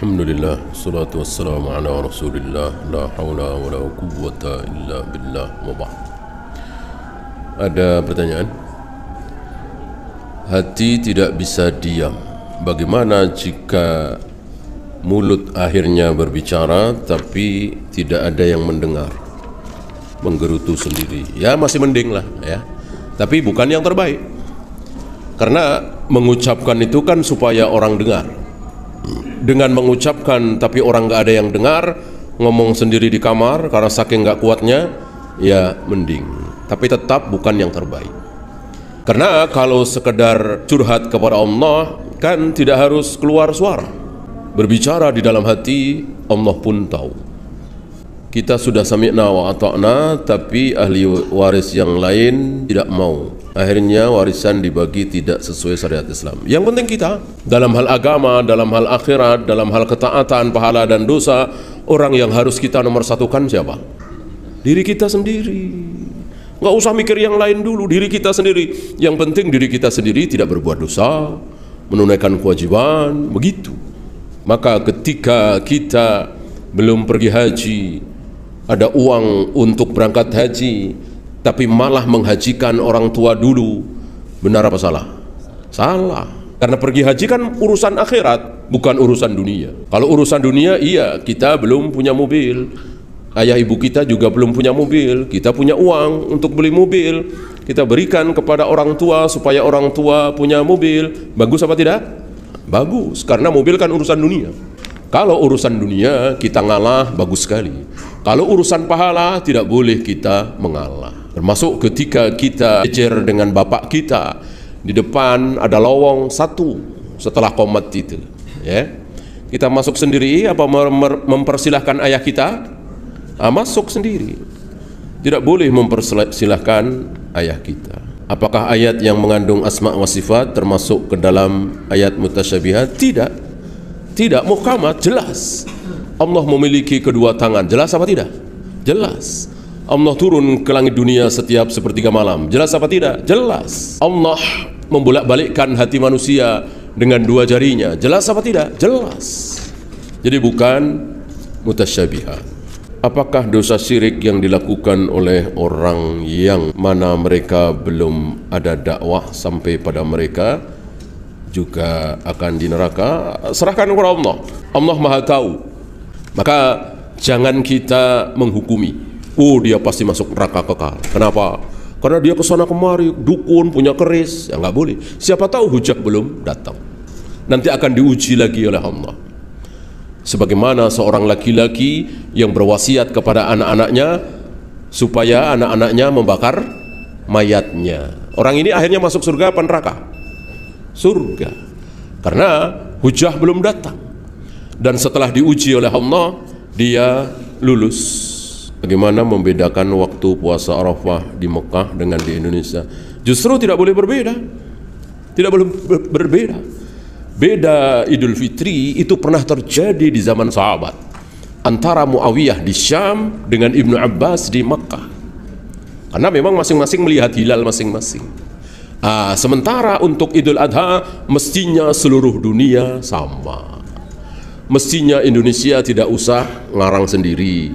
Alhamdulillah, salatu wassalamu ala rasulillah, la hawla wa la quwwata illa billah, wa ba'd. Ada pertanyaan? Hati tidak bisa diam. Bagaimana jika mulut akhirnya berbicara tapi tidak ada yang mendengar? Menggerutu sendiri. Ya masih mending lah ya. Tapi bukan yang terbaik. Karena mengucapkan itu kan supaya orang dengar. Dengan mengucapkan tapi orang gak ada yang dengar, ngomong sendiri di kamar karena saking gak kuatnya, ya mending. Tapi tetap bukan yang terbaik. Karena kalau sekedar curhat kepada Allah kan tidak harus keluar suara. Berbicara di dalam hati, Allah pun tahu. Kita sudah sami'na wa ata'na, tapi ahli waris yang lain tidak mau. Akhirnya warisan dibagi tidak sesuai syariat Islam. Yang penting kita dalam hal agama, dalam hal akhirat, dalam hal ketaatan, pahala dan dosa, orang yang harus kita nomor satukan siapa? Diri kita sendiri. Nggak usah mikir yang lain dulu, diri kita sendiri. Yang penting diri kita sendiri tidak berbuat dosa, menunaikan kewajiban, begitu. Maka ketika kita belum pergi haji, ada uang untuk berangkat haji, tapi malah menghajikan orang tua dulu, benar apa salah? Salah. Karena pergi haji kan urusan akhirat, bukan urusan dunia. Kalau urusan dunia, iya, kita belum punya mobil, ayah ibu kita juga belum punya mobil, kita punya uang untuk beli mobil, kita berikan kepada orang tua supaya orang tua punya mobil. Bagus apa tidak? Bagus, karena mobil kan urusan dunia. Kalau urusan dunia kita ngalah, bagus sekali. Kalau urusan pahala tidak boleh kita mengalah. Termasuk ketika kita jejer dengan bapak kita, di depan ada lowong satu setelah qomat itu, ya. Kita masuk sendiri apa mempersilahkan ayah kita? Masuk sendiri. Tidak boleh mempersilahkan ayah kita. Apakah ayat yang mengandung asma wa sifat termasuk ke dalam ayat mutasyabihat? Tidak. Tidak, muhkamat, jelas. Allah memiliki kedua tangan, jelas apa tidak? Jelas. Allah turun ke langit dunia setiap sepertiga malam, jelas apa tidak? Jelas. Allah membolak-balikkan hati manusia dengan dua jarinya, jelas apa tidak? Jelas. Jadi bukan mutasyabihat. Apakah dosa syirik yang dilakukan oleh orang yang mana mereka belum ada dakwah sampai pada mereka juga akan di neraka? Serahkan kepada Allah. Allah Maha tahu. Maka jangan kita menghukumi. Oh, dia pasti masuk neraka kekal. Kenapa? Karena dia kesana kemari, dukun, punya keris. Ya nggak boleh. Siapa tahu hujah belum datang. Nanti akan diuji lagi oleh Allah. Sebagaimana seorang laki-laki yang berwasiat kepada anak-anaknya supaya anak-anaknya membakar mayatnya. Orang ini akhirnya masuk surga apa neraka? Surga. Karena hujah belum datang. Dan setelah diuji oleh Allah, dia lulus. Bagaimana membedakan waktu puasa Arafah di Mekah dengan di Indonesia? Justru tidak boleh berbeda. Tidak boleh berbeda. Beda Idul Fitri itu pernah terjadi di zaman sahabat antara Muawiyah di Syam dengan Ibnu Abbas di Mekah. Karena memang masing-masing melihat hilal masing-masing. Sementara untuk Idul Adha mestinya seluruh dunia sama. Mestinya Indonesia tidak usah ngarang sendiri,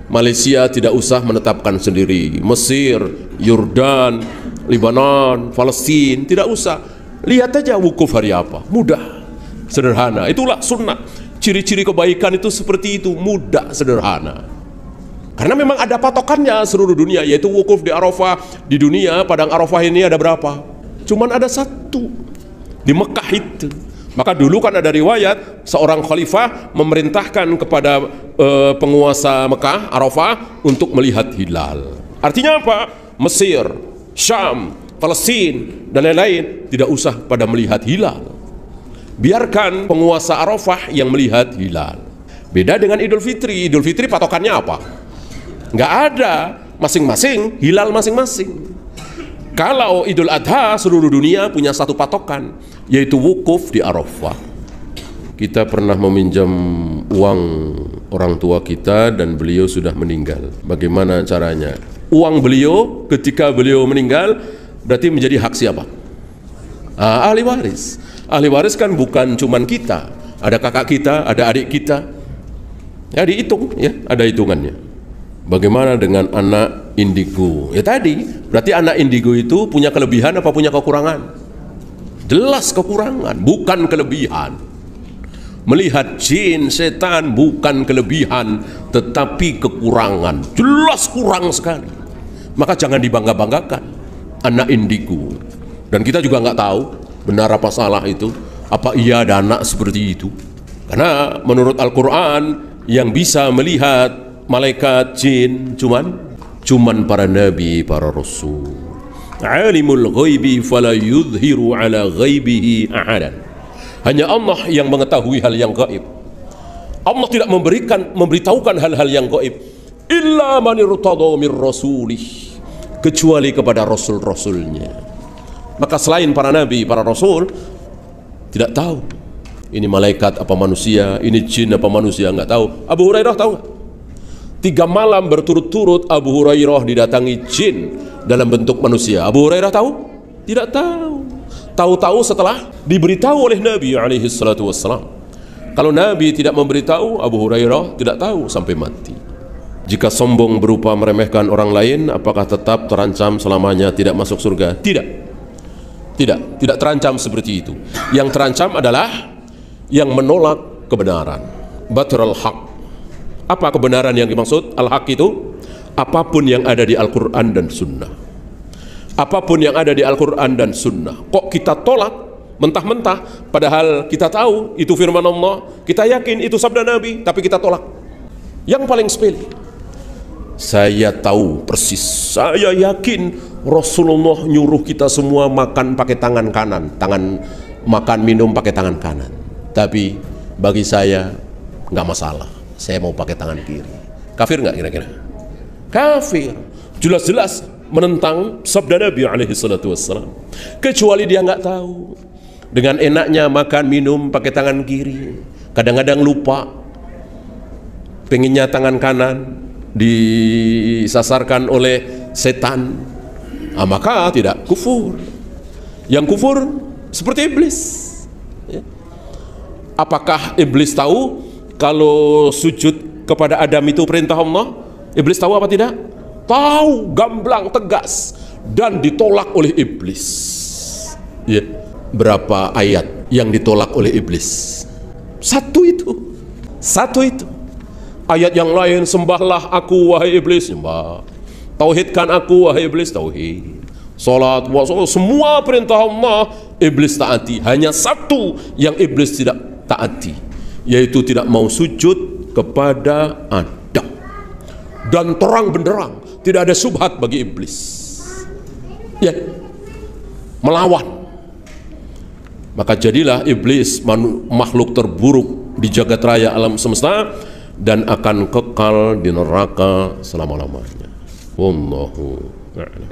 Malaysia tidak usah menetapkan sendiri, Mesir, Yordan, Lebanon, Palestina tidak usah. Lihat aja wukuf hari apa, mudah, sederhana. Itulah sunnah. Ciri-ciri kebaikan itu seperti itu, mudah, sederhana. Karena memang ada patokannya seluruh dunia, yaitu wukuf di Arafah. Di dunia Padang Arafah ini ada berapa? Cuman ada satu di Mekah itu. Maka dulu kan ada riwayat seorang khalifah memerintahkan kepada penguasa Mekah, Arafah, untuk melihat hilal. Artinya apa? Mesir, Syam, Palestina dan lain-lain tidak usah pada melihat hilal. Biarkan penguasa Arafah yang melihat hilal. Beda dengan Idul Fitri. Idul Fitri patokannya apa? Nggak ada. Masing-masing hilal masing-masing. Kalau Idul Adha seluruh dunia punya satu patokan, yaitu wukuf di Arafah. Kita pernah meminjam uang orang tua kita dan beliau sudah meninggal. Bagaimana caranya? Uang beliau ketika beliau meninggal berarti menjadi hak siapa? Ahli waris. Ahli waris kan bukan cuman kita, ada kakak kita, ada adik kita. Ya dihitung, ya ada hitungannya. Bagaimana dengan anak indigo? Ya tadi, berarti anak indigo itu punya kelebihan apa punya kekurangan? Jelas kekurangan, bukan kelebihan. Melihat jin, setan bukan kelebihan, tetapi kekurangan. Jelas kurang sekali. Maka jangan dibangga-banggakan anak indigo. Dan kita juga nggak tahu benar apa salah itu, apa iya ada anak seperti itu. Karena menurut Al-Quran yang bisa melihat malaikat jin cuman para nabi, para rasul. Alimul ghaibi fala yudhiru ala ghaibihi ahadan. Hanya Allah yang mengetahui hal yang gaib. Allah tidak memberitahukan hal-hal yang gaib illa man irtada mir rasulih, kecuali kepada rasul-rasulnya. Maka selain para nabi, para rasul tidak tahu ini malaikat apa manusia, ini jin apa manusia, nggak tahu. Abu Hurairah tahu nggak? 3 malam berturut-turut Abu Hurairah didatangi jin dalam bentuk manusia. Abu Hurairah tahu? Tidak tahu. Tahu-tahu setelah diberitahu oleh Nabi alaihi salatu wassalam. Kalau Nabi tidak memberitahu, Abu Hurairah tidak tahu sampai mati. Jika sombong berupa meremehkan orang lain, apakah tetap terancam selamanya tidak masuk surga? Tidak terancam seperti itu. Yang terancam adalah yang menolak kebenaran. Batrul haq. Apa kebenaran yang dimaksud? Al-haq itu apapun yang ada di Al-Quran dan Sunnah. Apapun yang ada di Al-Quran dan Sunnah. Kok kita tolak mentah-mentah, padahal kita tahu itu firman Allah, kita yakin itu sabda Nabi, tapi kita tolak. Yang paling sepele, saya tahu persis, saya yakin Rasulullah nyuruh kita semua makan pakai tangan kanan, makan minum pakai tangan kanan. Tapi bagi saya nggak masalah, saya mau pakai tangan kiri. Kafir nggak kira-kira? Kafir. Jelas-jelas menentang sabda Nabi alaihi salatu wassalam. Kecuali dia nggak tahu. Dengan enaknya makan minum pakai tangan kiri, kadang-kadang lupa, pengennya tangan kanan, disasarkan oleh setan, maka tidak kufur. Yang kufur seperti iblis. Apakah iblis tahu kalau sujud kepada Adam itu perintah Allah? Iblis tahu apa tidak? Tahu, gamblang, tegas, dan ditolak oleh iblis. Ya. Berapa ayat yang ditolak oleh iblis? Satu itu. Ayat yang lain, sembahlah aku wahai iblis, sembah. Tauhidkan aku wahai iblis, tauhid. Salat, puasa, semua perintah Allah iblis taati. Hanya satu yang iblis tidak taati, yaitu tidak mau sujud kepada Adam. Dan terang benderang, tidak ada subhat bagi iblis. Ya, melawan. Maka jadilah iblis makhluk terburuk di jagat raya alam semesta dan akan kekal di neraka selama-lamanya. Wallahu a'lam.